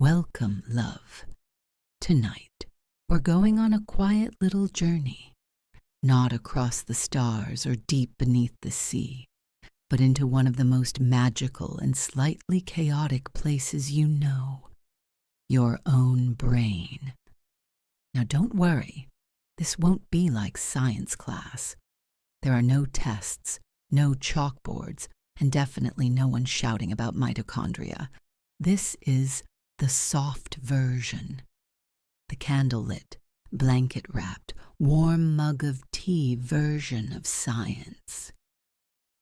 Welcome, love. Tonight, we're going on a quiet little journey, not across the stars or deep beneath the sea, but into one of the most magical and slightly chaotic places you know, your own brain. Now don't worry, this won't be like science class. There are no tests, no chalkboards, and definitely no one shouting about mitochondria. This is the soft version. The candlelit, blanket-wrapped, warm mug of tea version of science.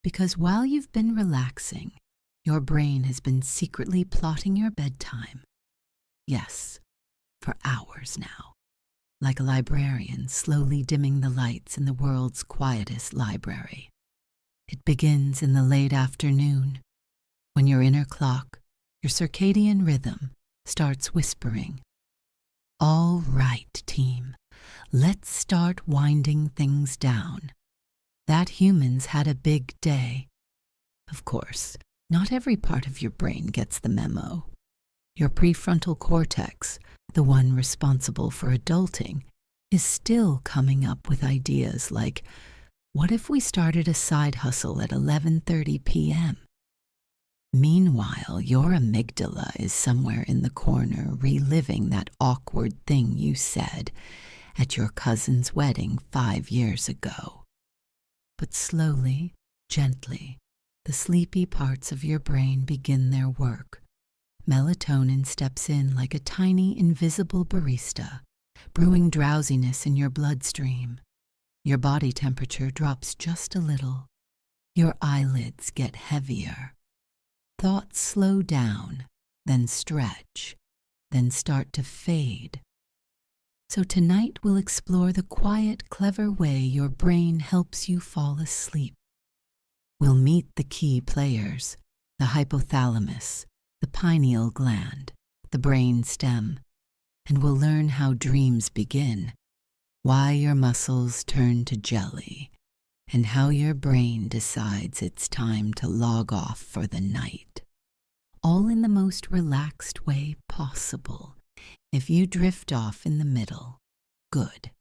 Because while you've been relaxing, your brain has been secretly plotting your bedtime. Yes, for hours now. Like a librarian slowly dimming the lights in the world's quietest library. It begins in the late afternoon, when your inner clock, your circadian rhythm, starts whispering. All right, team, let's start winding things down. That humans had a big day. Of course, not every part of your brain gets the memo. Your prefrontal cortex, the one responsible for adulting, is still coming up with ideas like, what if we started a side hustle at 11:30 p.m.? Meanwhile, your amygdala is somewhere in the corner reliving that awkward thing you said at your cousin's wedding 5 years ago. But slowly, gently, the sleepy parts of your brain begin their work. Melatonin steps in like a tiny, invisible barista, brewing drowsiness in your bloodstream. Your body temperature drops just a little. Your eyelids get heavier. Thoughts slow down, then stretch, then start to fade. So tonight we'll explore the quiet, clever way your brain helps you fall asleep. We'll meet the key players, the hypothalamus, the pineal gland, the brain stem, and we'll learn how dreams begin, why your muscles turn to jelly, and how your brain decides it's time to log off for the night. All in the most relaxed way possible. If you drift off in the middle, good.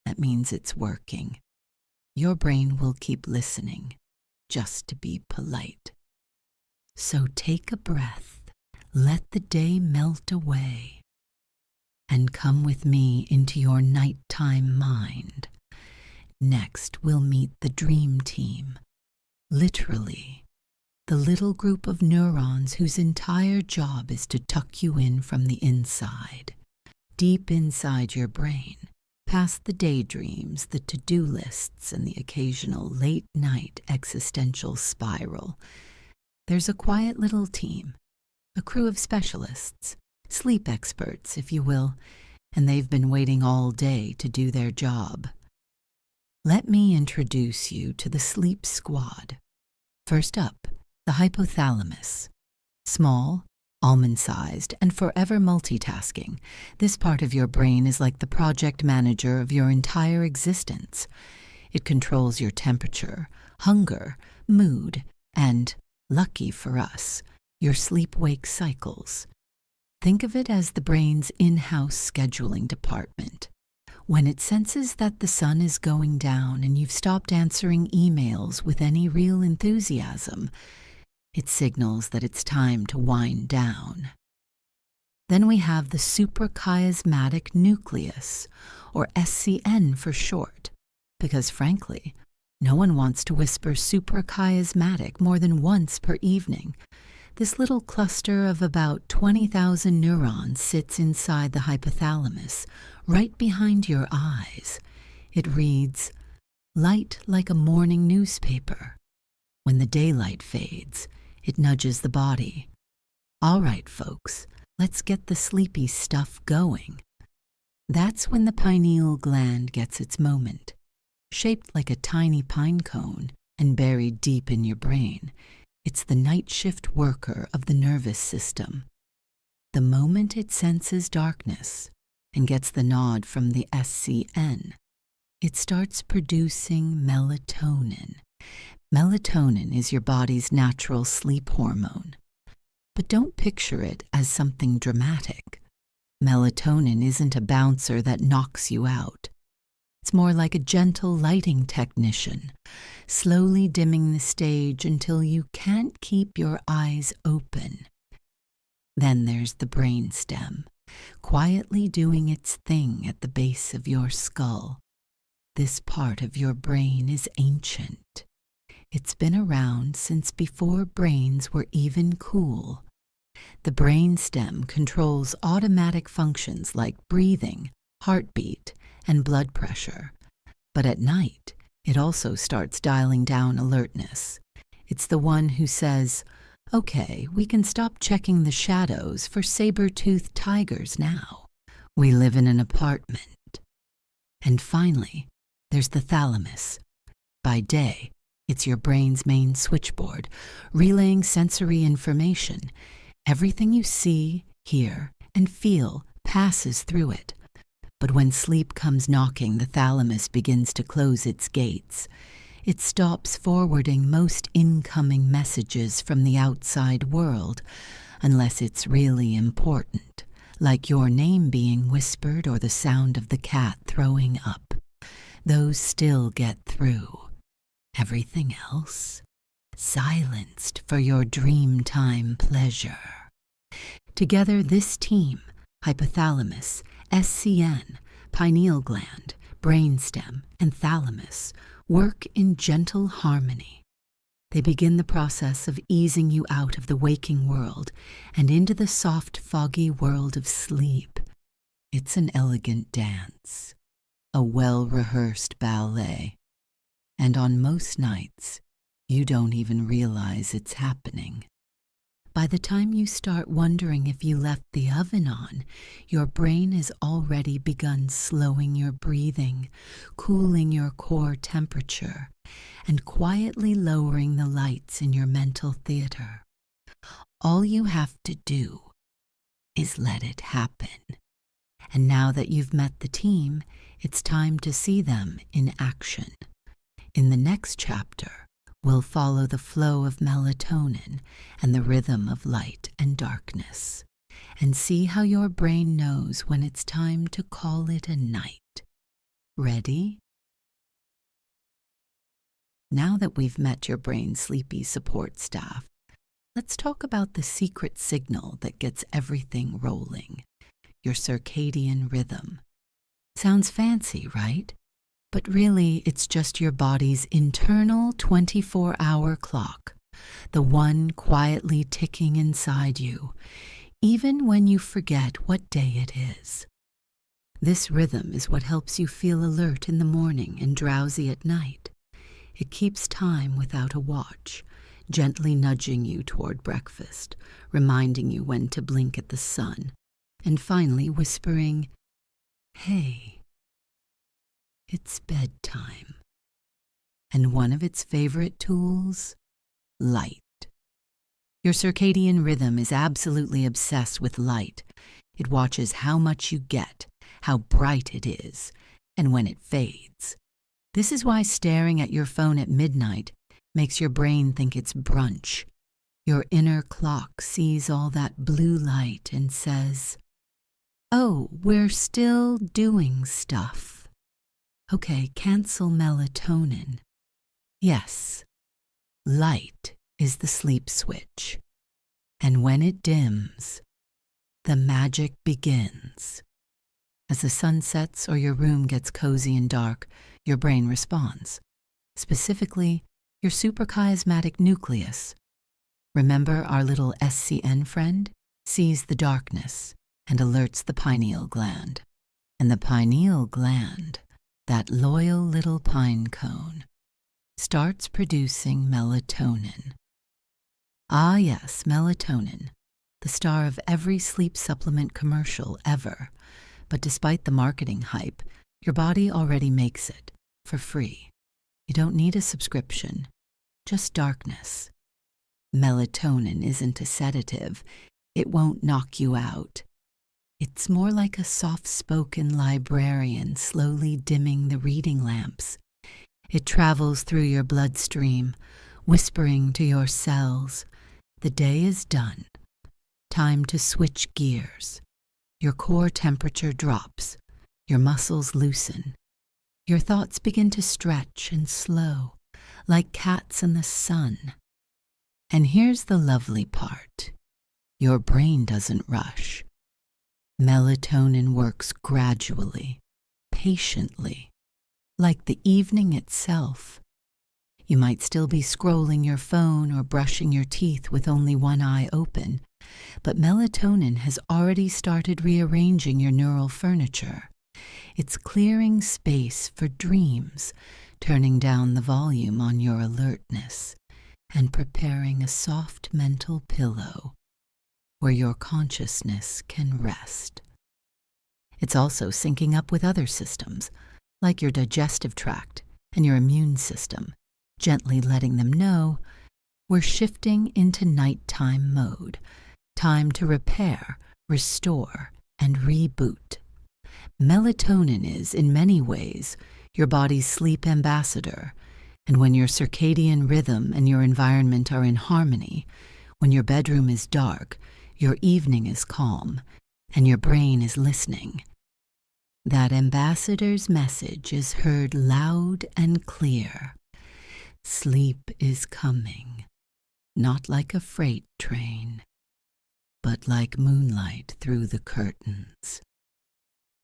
That means it's working. Your brain will keep listening, just to be polite. So take a breath, let the day melt away, and come with me into your nighttime mind. Next, we'll meet the dream team. Literally, the little group of neurons whose entire job is to tuck you in from the inside, deep inside your brain, past the daydreams, the to-do lists, and the occasional late-night existential spiral. There's a quiet little team, a crew of specialists, sleep experts, if you will, and they've been waiting all day to do their job. Let me introduce you to the sleep squad. First up, the hypothalamus. Small, almond-sized, and forever multitasking, this part of your brain is like the project manager of your entire existence. It controls your temperature, hunger, mood, and, lucky for us, your sleep-wake cycles. Think of it as the brain's in-house scheduling department. When it senses that the sun is going down and you've stopped answering emails with any real enthusiasm, it signals that it's time to wind down. Then we have the suprachiasmatic nucleus, or SCN for short, because frankly, no one wants to whisper suprachiasmatic more than once per evening. This little cluster of about 20,000 neurons sits inside the hypothalamus, right behind your eyes. It reads, light like a morning newspaper. When the daylight fades, it nudges the body. All right, folks, let's get the sleepy stuff going. That's when the pineal gland gets its moment. Shaped like a tiny pine cone and buried deep in your brain, it's the night shift worker of the nervous system. The moment it senses darkness and gets the nod from the SCN, it starts producing melatonin. Melatonin is your body's natural sleep hormone. But don't picture it as something dramatic. Melatonin isn't a bouncer that knocks you out. It's more like a gentle lighting technician, slowly dimming the stage until you can't keep your eyes open. Then there's the brainstem, quietly doing its thing at the base of your skull. This part of your brain is ancient. It's been around since before brains were even cool. The brainstem controls automatic functions like breathing, heartbeat, and blood pressure. But at night, it also starts dialing down alertness. It's the one who says, "Okay, we can stop checking the shadows for saber-toothed tigers now. We live in an apartment." And finally, there's the thalamus. By day, it's your brain's main switchboard, relaying sensory information. Everything you see, hear, and feel passes through it. But when sleep comes knocking, the thalamus begins to close its gates. It stops forwarding most incoming messages from the outside world, unless it's really important, like your name being whispered or the sound of the cat throwing up. Those still get through. Everything else, silenced for your dream-time pleasure. Together, this team, hypothalamus, SCN, pineal gland, brainstem, and thalamus, work in gentle harmony. They begin the process of easing you out of the waking world and into the soft, foggy world of sleep. It's an elegant dance, a well-rehearsed ballet. And on most nights, you don't even realize it's happening. By the time you start wondering if you left the oven on, your brain has already begun slowing your breathing, cooling your core temperature, and quietly lowering the lights in your mental theater. All you have to do is let it happen. And now that you've met the team, it's time to see them in action. In the next chapter, we'll follow the flow of melatonin and the rhythm of light and darkness, and see how your brain knows when it's time to call it a night. Ready? Now that we've met your brain's sleepy support staff, let's talk about the secret signal that gets everything rolling, your circadian rhythm. Sounds fancy, right? But really, it's just your body's internal 24-hour clock, the one quietly ticking inside you, even when you forget what day it is. This rhythm is what helps you feel alert in the morning and drowsy at night. It keeps time without a watch, gently nudging you toward breakfast, reminding you when to blink at the sun, and finally whispering, "Hey, it's bedtime." And one of its favorite tools? Light. Your circadian rhythm is absolutely obsessed with light. It watches how much you get, how bright it is, and when it fades. This is why staring at your phone at midnight makes your brain think it's brunch. Your inner clock sees all that blue light and says, "Oh, we're still doing stuff. Okay, cancel melatonin." Yes, light is the sleep switch. And when it dims, the magic begins. As the sun sets or your room gets cozy and dark, your brain responds. Specifically, your suprachiasmatic nucleus. Remember our little SCN friend? Sees the darkness and alerts the pineal gland. And the pineal gland, that loyal little pine cone, starts producing melatonin. Ah yes, melatonin, the star of every sleep supplement commercial ever. But despite the marketing hype, your body already makes it, for free. You don't need a subscription, just darkness. Melatonin isn't a sedative. It won't knock you out. It's more like a soft-spoken librarian slowly dimming the reading lamps. It travels through your bloodstream, whispering to your cells, "The day is done. Time to switch gears. Your core temperature drops. Your muscles loosen. Your thoughts begin to stretch and slow, like cats in the sun. And here's the lovely part. Your brain doesn't rush. Melatonin works gradually, patiently, like the evening itself. You might still be scrolling your phone or brushing your teeth with only one eye open, but melatonin has already started rearranging your neural furniture. It's clearing space for dreams, turning down the volume on your alertness, and preparing a soft mental pillow where your consciousness can rest. It's also syncing up with other systems, like your digestive tract and your immune system, gently letting them know we're shifting into nighttime mode, time to repair, restore, and reboot. Melatonin is, in many ways, your body's sleep ambassador, and when your circadian rhythm and your environment are in harmony, when your bedroom is dark, your evening is calm, and your brain is listening, that ambassador's message is heard loud and clear. Sleep is coming, not like a freight train, but like moonlight through the curtains.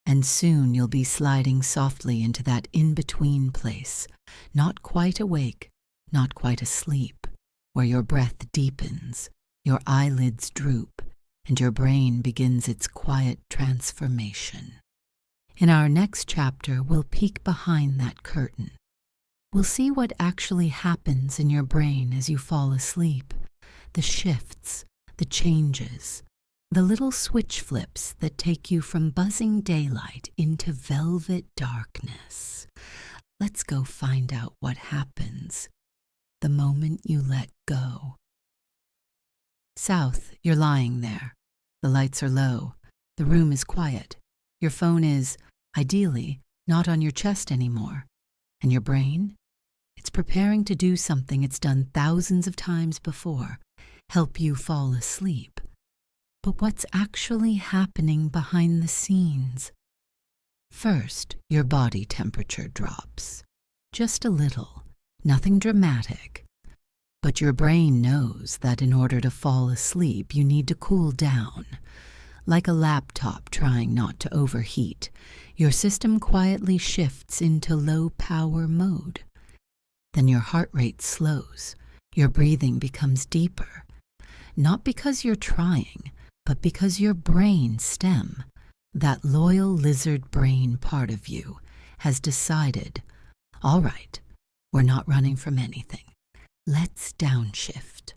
And soon you'll be sliding softly into that in-between place, not quite awake, not quite asleep, where your breath deepens, your eyelids droop, and your brain begins its quiet transformation. In our next chapter, we'll peek behind that curtain. We'll see what actually happens in your brain as you fall asleep, the shifts, the changes, the little switch flips that take you from buzzing daylight into velvet darkness. Let's go find out what happens the moment you let go. South, you're lying there. The lights are low. The room is quiet. Your phone is, ideally, not on your chest anymore. And your brain? It's preparing to do something it's done thousands of times before, help you fall asleep. But what's actually happening behind the scenes? First, your body temperature drops. Just a little, nothing dramatic. But your brain knows that in order to fall asleep, you need to cool down. Like a laptop trying not to overheat, your system quietly shifts into low-power mode. Then your heart rate slows, your breathing becomes deeper. Not because you're trying, but because your brain stem, that loyal lizard brain part of you, has decided, all right, we're not running from anything. Let's downshift.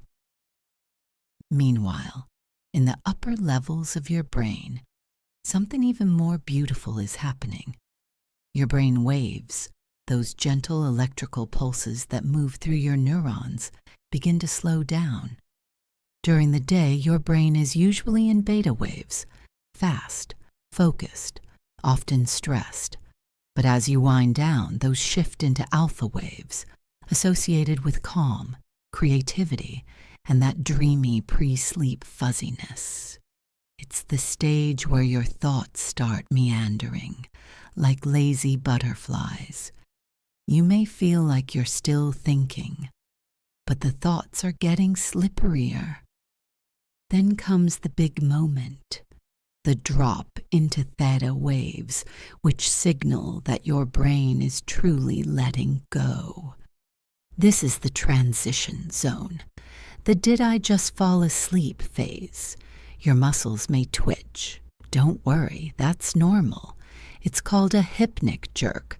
Meanwhile, in the upper levels of your brain, something even more beautiful is happening. Your brain waves, those gentle electrical pulses that move through your neurons, begin to slow down. During the day, your brain is usually in beta waves, fast, focused, often stressed. But as you wind down, those shift into alpha waves, associated with calm, creativity, and that dreamy pre-sleep fuzziness. It's the stage where your thoughts start meandering, like lazy butterflies. You may feel like you're still thinking, but the thoughts are getting slipperier. Then comes the big moment, the drop into theta waves, which signal that your brain is truly letting go. This is the transition zone, the did I just fall asleep phase. Your muscles may twitch. Don't worry, that's normal. It's called a hypnic jerk.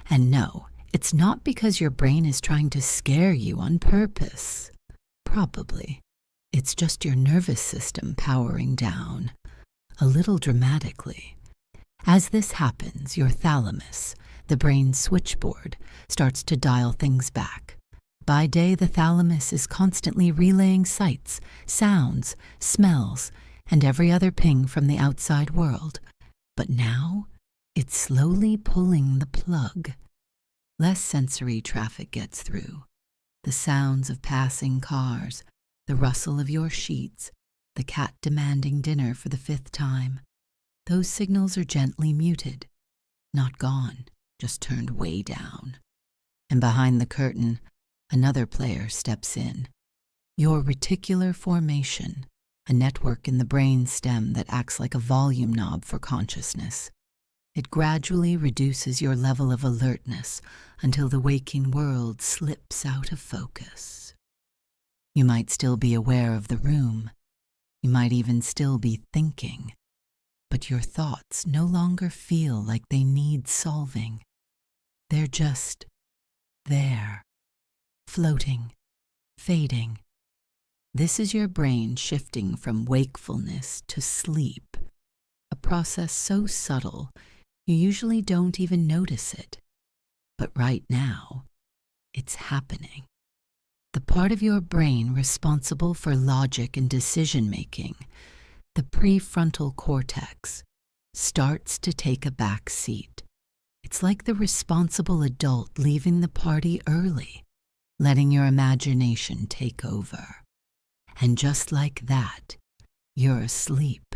And no, it's not because your brain is trying to scare you on purpose. Probably. It's just your nervous system powering down, a little dramatically. As this happens, your thalamus, the brain's switchboard, starts to dial things back. By day, the thalamus is constantly relaying sights, sounds, smells, and every other ping from the outside world. But now, it's slowly pulling the plug. Less sensory traffic gets through. The sounds of passing cars, the rustle of your sheets, the cat demanding dinner for the 5th time, those signals are gently muted, not gone, just turned way down. And behind the curtain, another player steps in. Your reticular formation, a network in the brain stem that acts like a volume knob for consciousness. It gradually reduces your level of alertness until the waking world slips out of focus. You might still be aware of the room. You might even still be thinking. But your thoughts no longer feel like they need solving. They're just there, floating, fading. This is your brain shifting from wakefulness to sleep, a process so subtle you usually don't even notice it. But right now, it's happening. The part of your brain responsible for logic and decision-making, the prefrontal cortex, starts to take a back seat. It's like the responsible adult leaving the party early, letting your imagination take over. And just like that, you're asleep.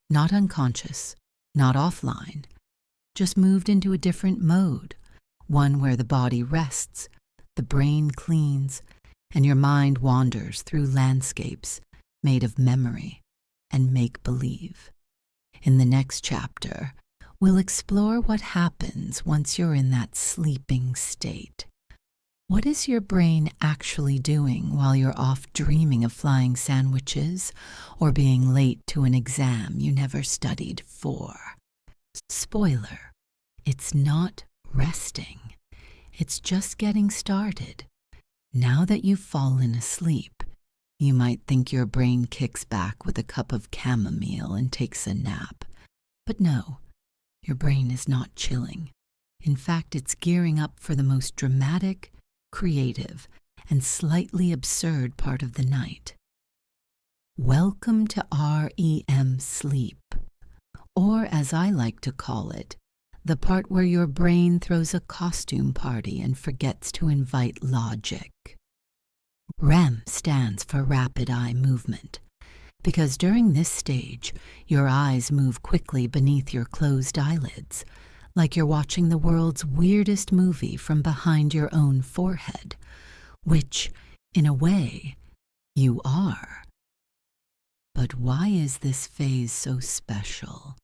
Not unconscious, not offline, just moved into a different mode, one where the body rests, the brain cleans, and your mind wanders through landscapes made of memory and make-believe. In the next chapter, we'll explore what happens once you're in that sleeping state. What is your brain actually doing while you're off dreaming of flying sandwiches or being late to an exam you never studied for? Spoiler, it's not resting. It's just getting started. Now that you've fallen asleep, you might think your brain kicks back with a cup of chamomile and takes a nap. But no, your brain is not chilling. In fact, it's gearing up for the most dramatic, creative, and slightly absurd part of the night. Welcome to REM sleep, or as I like to call it, the part where your brain throws a costume party and forgets to invite logic. REM stands for rapid eye movement, because during this stage, your eyes move quickly beneath your closed eyelids, like you're watching the world's weirdest movie from behind your own forehead, which, in a way, you are. But why is this phase so special?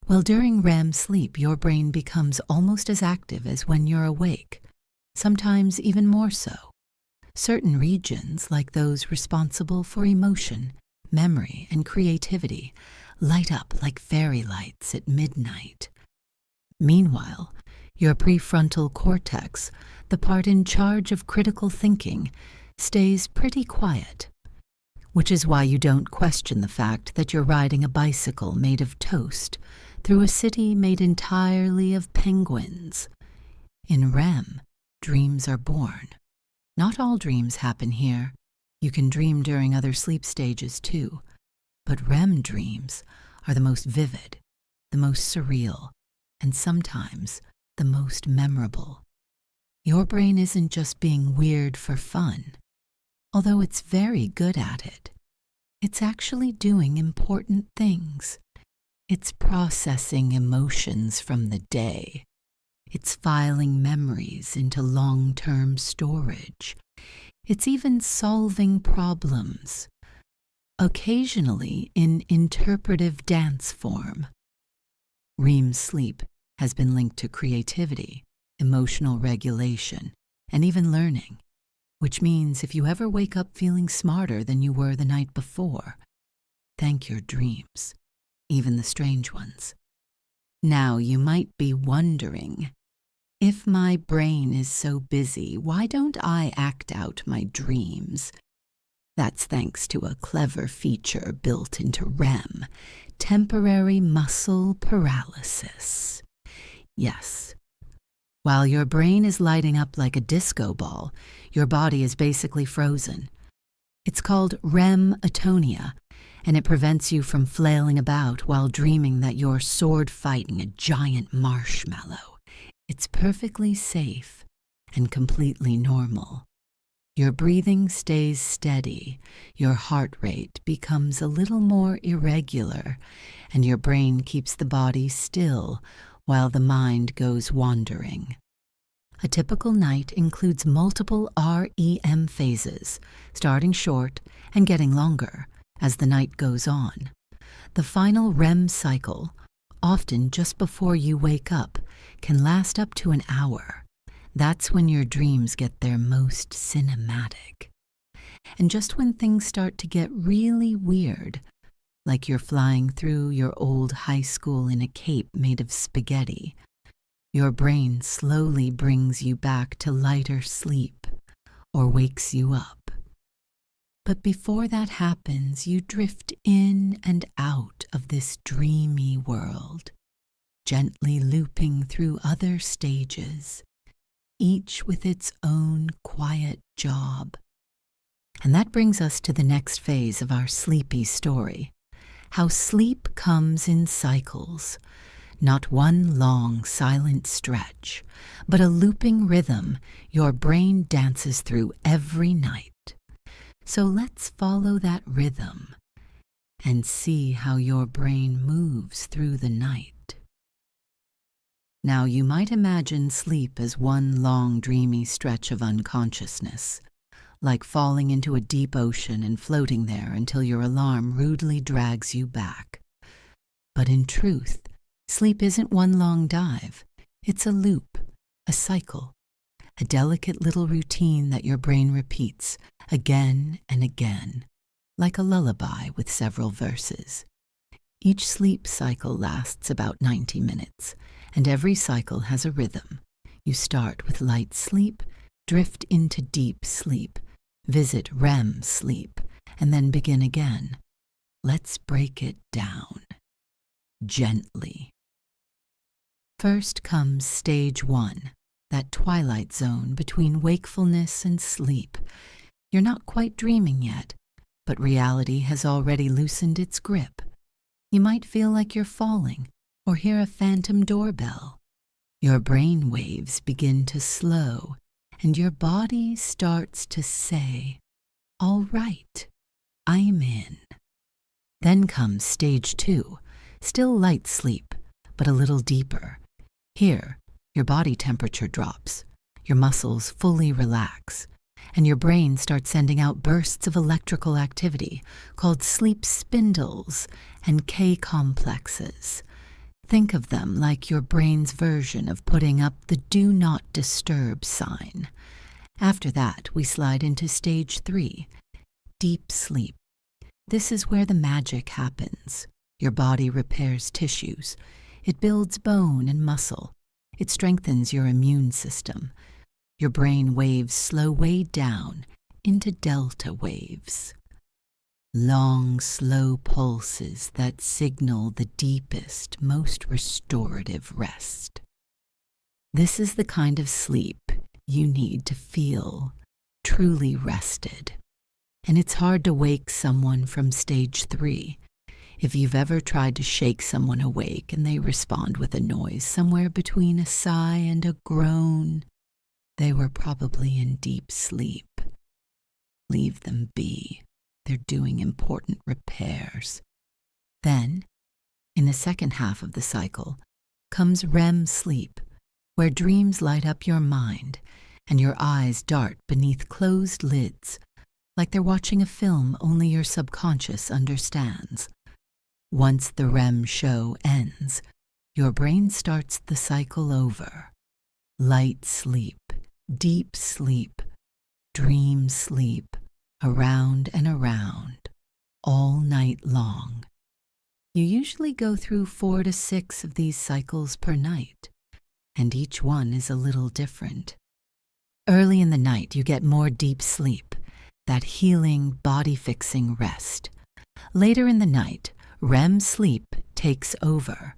Well, during REM sleep, your brain becomes almost as active as when you're awake, sometimes even more so. Certain regions, like those responsible for emotion, memory, and creativity, light up like fairy lights at midnight. Meanwhile, your prefrontal cortex, the part in charge of critical thinking, stays pretty quiet, which is why you don't question the fact that you're riding a bicycle made of toast through a city made entirely of penguins. In REM, dreams are born. Not all dreams happen here. You can dream during other sleep stages too, but REM dreams are the most vivid, the most surreal, and sometimes the most memorable. Your brain isn't just being weird for fun, although it's very good at it. It's actually doing important things. It's processing emotions from the day. It's filing memories into long-term storage. It's even solving problems, occasionally in interpretive dance form. REM sleep has been linked to creativity, emotional regulation, and even learning, which means if you ever wake up feeling smarter than you were the night before, thank your dreams, even the strange ones. Now you might be wondering, if my brain is so busy, why don't I act out my dreams? That's thanks to a clever feature built into REM, temporary muscle paralysis. Yes. While your brain is lighting up like a disco ball, your body is basically frozen. It's called REM atonia, and it prevents you from flailing about while dreaming that you're sword-fighting a giant marshmallow. It's perfectly safe and completely normal. Your breathing stays steady, your heart rate becomes a little more irregular, and your brain keeps the body still while the mind goes wandering. A typical night includes multiple REM phases, starting short and getting longer as the night goes on. The final REM cycle, often just before you wake up, can last up to an hour. That's when your dreams get their most cinematic. And just when things start to get really weird, like you're flying through your old high school in a cape made of spaghetti, your brain slowly brings you back to lighter sleep or wakes you up. But before that happens, you drift in and out of this dreamy world, gently looping through other stages, each with its own quiet job. And that brings us to the next phase of our sleepy story, how sleep comes in cycles, not one long silent stretch, but a looping rhythm your brain dances through every night. So let's follow that rhythm and see how your brain moves through the night. Now, you might imagine sleep as one long dreamy stretch of unconsciousness, like falling into a deep ocean and floating there until your alarm rudely drags you back. But in truth, sleep isn't one long dive. It's a loop, a cycle, a delicate little routine that your brain repeats again and again, like a lullaby with several verses. Each sleep cycle lasts about 90 minutes, and every cycle has a rhythm. You start with light sleep, drift into deep sleep, visit REM sleep, and then begin again. Let's break it down gently. First comes stage 1, that twilight zone between wakefulness and sleep. You're not quite dreaming yet, but reality has already loosened its grip. You might feel like you're falling or hear a phantom doorbell. Your brain waves begin to slow, and your body starts to say, "All right, I'm in." Then comes stage 2, still light sleep, but a little deeper. Here, your body temperature drops, your muscles fully relax, and your brain starts sending out bursts of electrical activity called sleep spindles and K-complexes. Think of them like your brain's version of putting up the do not disturb sign. After that, we slide into stage 3, deep sleep. This is where the magic happens. Your body repairs tissues. It builds bone and muscle. It strengthens your immune system. Your brain waves slow way down into delta waves. Long, slow pulses that signal the deepest, most restorative rest. This is the kind of sleep you need to feel truly rested. And it's hard to wake someone from stage 3. If you've ever tried to shake someone awake and they respond with a noise somewhere between a sigh and a groan, they were probably in deep sleep. Leave them be. They're doing important repairs. Then, in the second half of the cycle, comes REM sleep, where dreams light up your mind and your eyes dart beneath closed lids, like they're watching a film only your subconscious understands. Once the REM show ends, your brain starts the cycle over. Light sleep, deep sleep, dream sleep, around and around, all night long. You usually go through 4 to 6 of these cycles per night, and each one is a little different. Early in the night, you get more deep sleep, that healing, body-fixing rest. Later in the night, REM sleep takes over.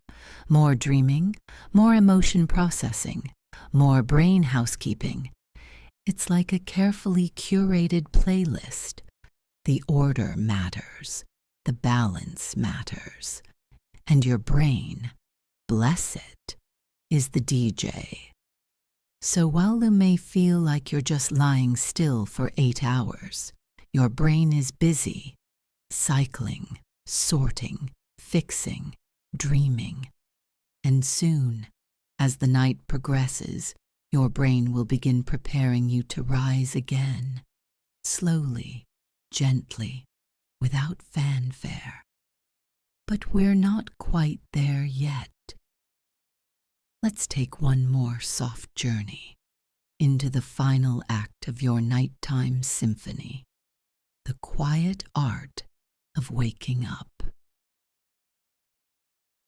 More dreaming, more emotion processing, more brain housekeeping. It's like a carefully curated playlist. The order matters, the balance matters, and your brain, bless it, is the DJ. So while you may feel like you're just lying still for 8 hours, your brain is busy, cycling, sorting, fixing, dreaming. And soon, as the night progresses, your brain will begin preparing you to rise again, slowly, gently, without fanfare. But we're not quite there yet. Let's take one more soft journey into the final act of your nighttime symphony, the quiet art of waking up.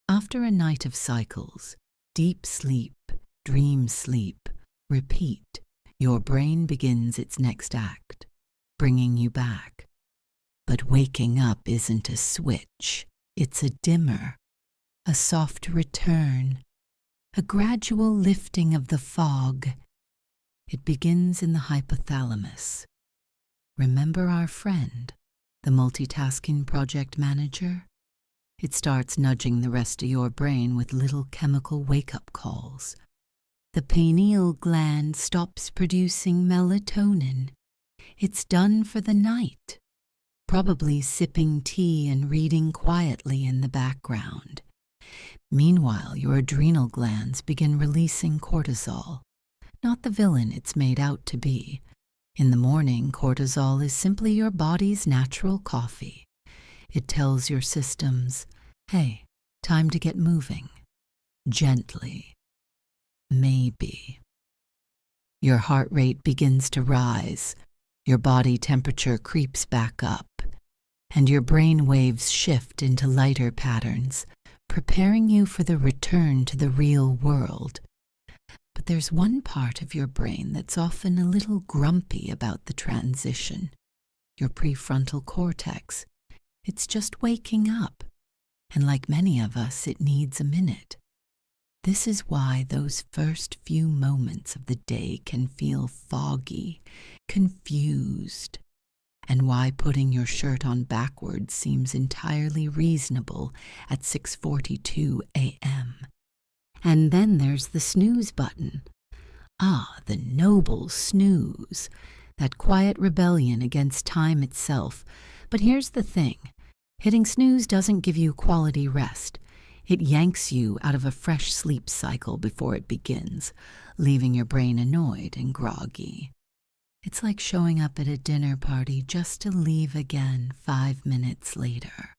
After a night of cycles, deep sleep, dream sleep, repeat, your brain begins its next act, bringing you back. But waking up isn't a switch, it's a dimmer, a soft return, a gradual lifting of the fog. It begins in the hypothalamus. Remember our friend, the multitasking project manager? It starts nudging the rest of your brain with little chemical wake-up calls. The pineal gland stops producing melatonin. It's done for the night, probably sipping tea and reading quietly in the background. Meanwhile, your adrenal glands begin releasing cortisol, not the villain it's made out to be. In the morning, cortisol is simply your body's natural coffee. It tells your systems, hey, time to get moving. Gently. Maybe. Your heart rate begins to rise, your body temperature creeps back up, and your brain waves shift into lighter patterns, preparing you for the return to the real world. But there's one part of your brain that's often a little grumpy about the transition, your prefrontal cortex. It's just waking up, and like many of us, it needs a minute. This is why those first few moments of the day can feel foggy, confused, and why putting your shirt on backwards seems entirely reasonable at 6:42 a.m. And then there's the snooze button. Ah, the noble snooze, that quiet rebellion against time itself. But here's the thing. Hitting snooze doesn't give you quality rest. It yanks you out of a fresh sleep cycle before it begins, leaving your brain annoyed and groggy. It's like showing up at a dinner party just to leave again 5 minutes later.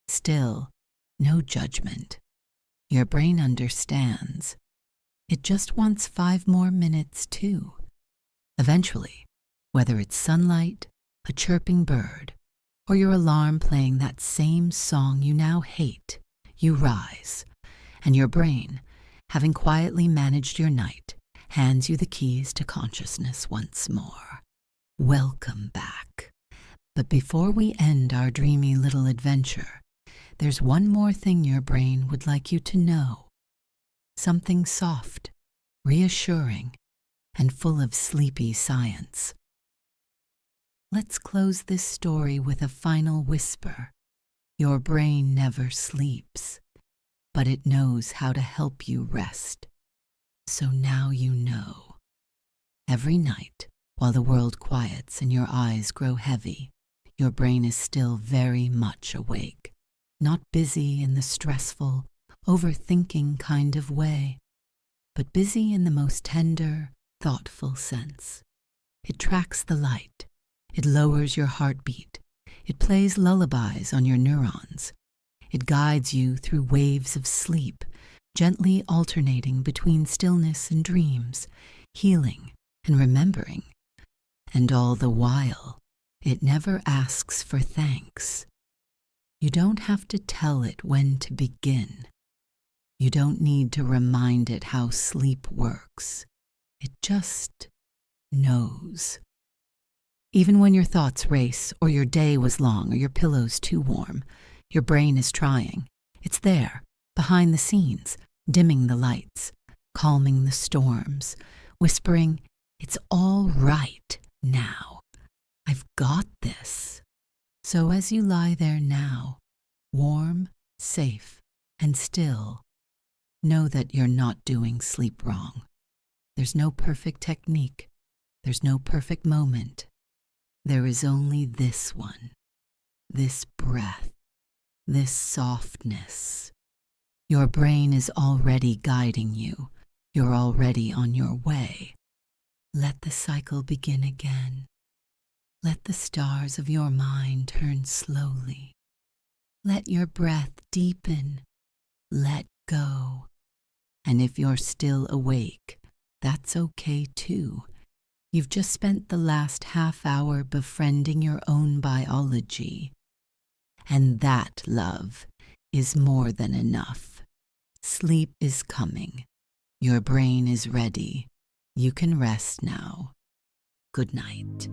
Still, no judgment. Your brain understands. It just wants 5 more minutes too. Eventually, whether it's sunlight, a chirping bird, or your alarm playing that same song you now hate, you rise, and your brain, having quietly managed your night, hands you the keys to consciousness once more. Welcome back. But before we end our dreamy little adventure, there's one more thing your brain would like you to know. Something soft, reassuring, and full of sleepy science. Let's close this story with a final whisper. Your brain never sleeps, but it knows how to help you rest. So now you know. Every night, while the world quiets and your eyes grow heavy, your brain is still very much awake, not busy in the stressful, overthinking kind of way, but busy in the most tender, thoughtful sense. It tracks the light. It lowers your heartbeat. It plays lullabies on your neurons. It guides you through waves of sleep, gently alternating between stillness and dreams, healing and remembering. And all the while, it never asks for thanks. You don't have to tell it when to begin. You don't need to remind it how sleep works. It just knows. Even when your thoughts race, or your day was long, or your pillow's too warm, your brain is trying. It's there, behind the scenes, dimming the lights, calming the storms, whispering, "It's all right now. I've got this." So as you lie there now, warm, safe, and still, know that you're not doing sleep wrong. There's no perfect technique. There's no perfect moment. There is only this one, this breath, this softness. Your brain is already guiding you. You're already on your way. Let the cycle begin again. Let the stars of your mind turn slowly. Let your breath deepen. Let go. And if you're still awake, that's okay too. You've just spent the last half hour befriending your own biology. And that, love, is more than enough. Sleep is coming. Your brain is ready. You can rest now. Good night.